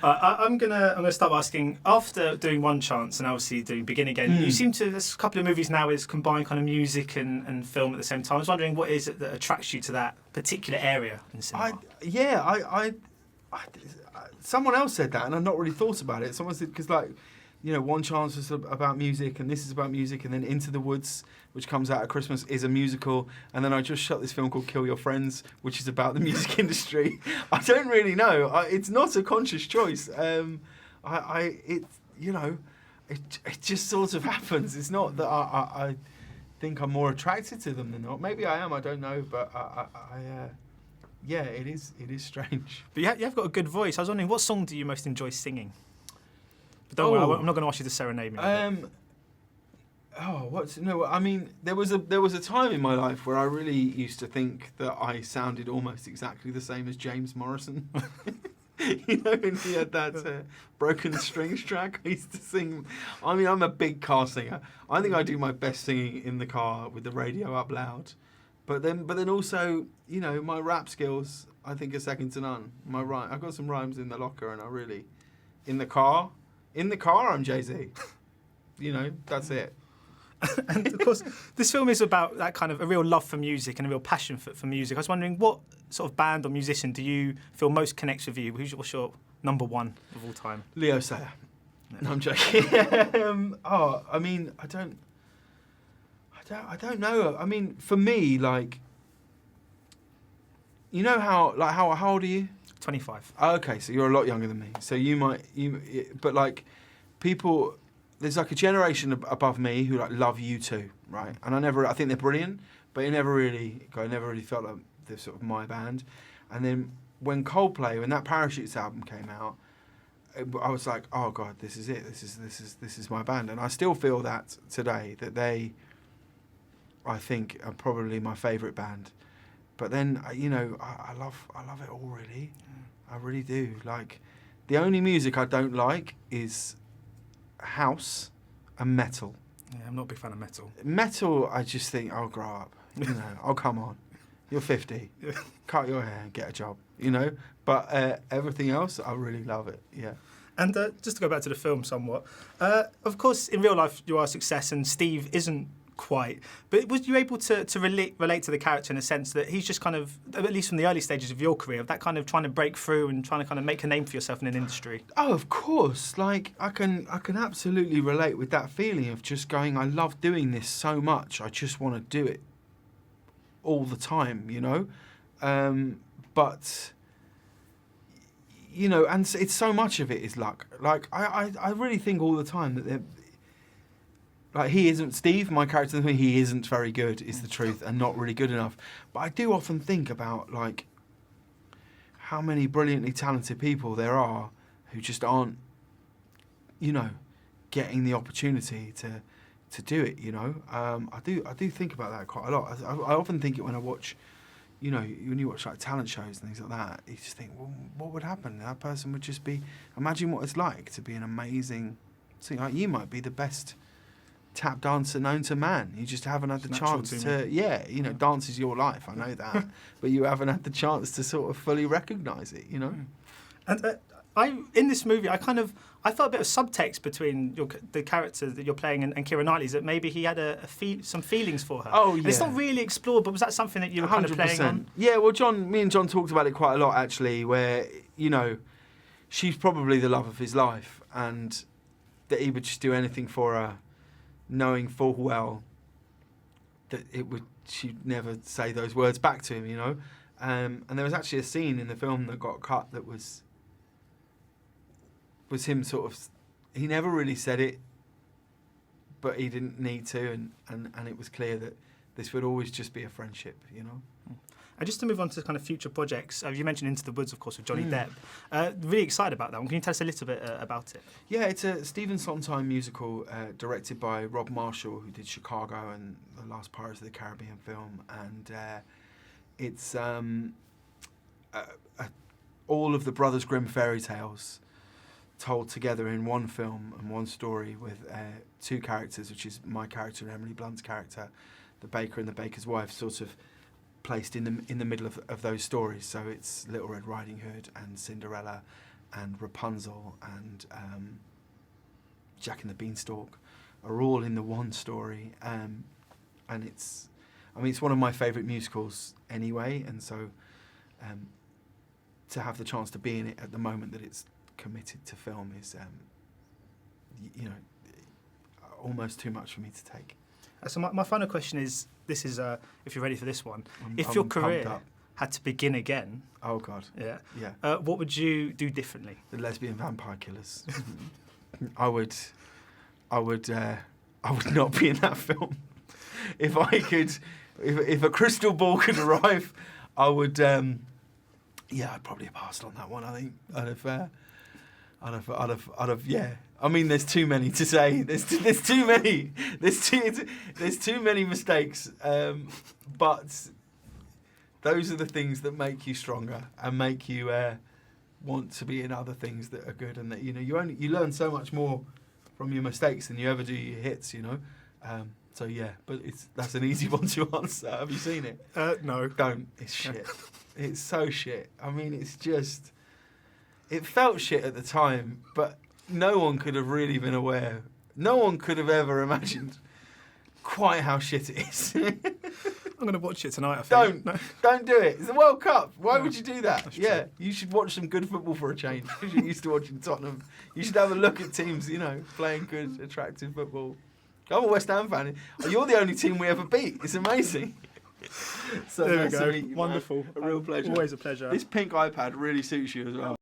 I'm gonna start asking, after doing One Chance and obviously doing Begin Again, you seem to, there's a couple of movies now is combine kind of music and film at the same time. I was wondering what is it that attracts you to that particular area in cinema? Someone else said that and I've not really thought about it. Someone said, because like, you know, One Chance was about music and this is about music, and then Into the Woods, which comes out at Christmas, is a musical, and then I just shot this film called Kill Your Friends, which is about the music industry. I don't really know. It's not a conscious choice. It just sort of happens. It's not that I think I'm more attracted to them than not. Maybe I am. I don't know, but yeah, it is strange. But you have got a good voice. I was wondering, what song do you most enjoy singing? But don't worry, I'm not going to ask you to serenade me. There was a time in my life where I really used to think that I sounded almost exactly the same as James Morrison. You know, and he had that Broken Strings track. I used to sing. I mean, I'm a big car singer. I think I do my best singing in the car with the radio up loud. But then also, you know, my rap skills I think are second to none. I've got some rhymes in the locker, and in the car, I'm Jay-Z. You know, that's it. And of course, this film is about that kind of a real love for music and a real passion for music. I was wondering, what sort of band or musician do you feel most connects with you? What's your number one of all time? Leo Sayer. No, I'm joking. I mean, I don't know. I mean, for me, like, you know how old are you? 25. Okay, so you're a lot younger than me. So but like, people, there's like a generation above me who like love U2, right? And I think they're brilliant, but I never really felt like they're sort of my band. And then when that Parachutes album came out, I was like, oh God, this is it. This is my band. And I still feel that today, that they, I think, are probably my favourite band. But then, you know, I love it all, really. I really do. Like, the only music I don't like is house and metal. Yeah, I'm not a big fan of metal. Metal, I just think, oh, grow up. You know, oh, come on. You're 50. Cut your hair and get a job, you know? But everything else, I really love it, yeah. And just to go back to the film somewhat, of course, in real life, you are a success, and Steve isn't quite. But was you able to relate to the character in a sense that he's just kind of, at least from the early stages of your career, of that kind of trying to break through and trying to kind of make a name for yourself in an industry? Oh, of course. Like, I can absolutely relate with that feeling of just going, I love doing this so much, I just want to do it all the time, you know? But, you know, and it's so much of it is luck. Like, I really think all the time that like, he isn't, Steve, my character, he isn't very good, is the truth, and not really good enough. But I do often think about, like, how many brilliantly talented people there are who just aren't, you know, getting the opportunity to do it, you know. I do think about that quite a lot. I often think it when I watch, you know, when you watch, like, talent shows and things like that, you just think, well, what would happen? That person would just be, imagine what it's like to be an amazing singer. Like, you might be the best tap dancer known to man. You just haven't had the chance to you know, dance is your life, I know that. But you haven't had the chance to sort of fully recognise it, you know. And in this movie, I felt a bit of subtext between the character that you're playing and Keira Knightley's, that maybe he had some feelings for her. Oh, yeah. And it's not really explored, but was that something that you were kind of playing on? Yeah, well, me and John talked about it quite a lot, actually, where, you know, she's probably the love of his life, and that he would just do anything for her, knowing full well that she'd never say those words back to him, you know. And there was actually a scene in the film that got cut that was him sort of, he never really said it, but he didn't need to, and it was clear that this would always just be a friendship, you know. And just to move on to kind of future projects, you mentioned Into the Woods, of course, with Johnny Depp. Really excited about that one. Can you tell us a little bit about it? Yeah, it's a Stephen Sondheim musical directed by Rob Marshall, who did Chicago and the last Pirates of the Caribbean film. And it's all of the Brothers Grimm fairy tales told together in one film and one story with two characters, which is my character and Emily Blunt's character, the baker and the baker's wife, sort of placed in the middle of those stories. So it's Little Red Riding Hood and Cinderella and Rapunzel and Jack and the Beanstalk are all in the one story, and it's one of my favourite musicals anyway, and so to have the chance to be in it at the moment that it's committed to film is almost too much for me to take. So my final question is, this is if you're ready for this one, if I'm your career pumped up. had to begin again, Oh God, yeah, yeah. what would you do differently? The lesbian vampire killers. I would not be in that film. If I could, if a crystal ball could arrive, I would. I'd probably have passed on that one. I think I'd have. Yeah. I mean, there's too many to say. There's too many. There's too many mistakes. But those are the things that make you stronger and make you want to be in other things that are good, and that you learn so much more from your mistakes than you ever do your hits. So yeah, but that's an easy one to answer. Have you seen it? No. Don't. It's shit. It's so shit. I mean, it's just. It felt shit at the time, but no one could have really been aware. No one could have ever imagined quite how shit it is. I'm going to watch it tonight, I think. Don't do it. It's the World Cup. Why would you do that? That's Yeah, true. you should watch some good football for a change. Because you're used to watching Tottenham. You should have a look at teams, playing good, attractive football. I'm a West Ham fan. You're the only team we ever beat. It's amazing. So there we go. Me, Wonderful. A real pleasure. Always a pleasure. This pink iPad really suits you as well.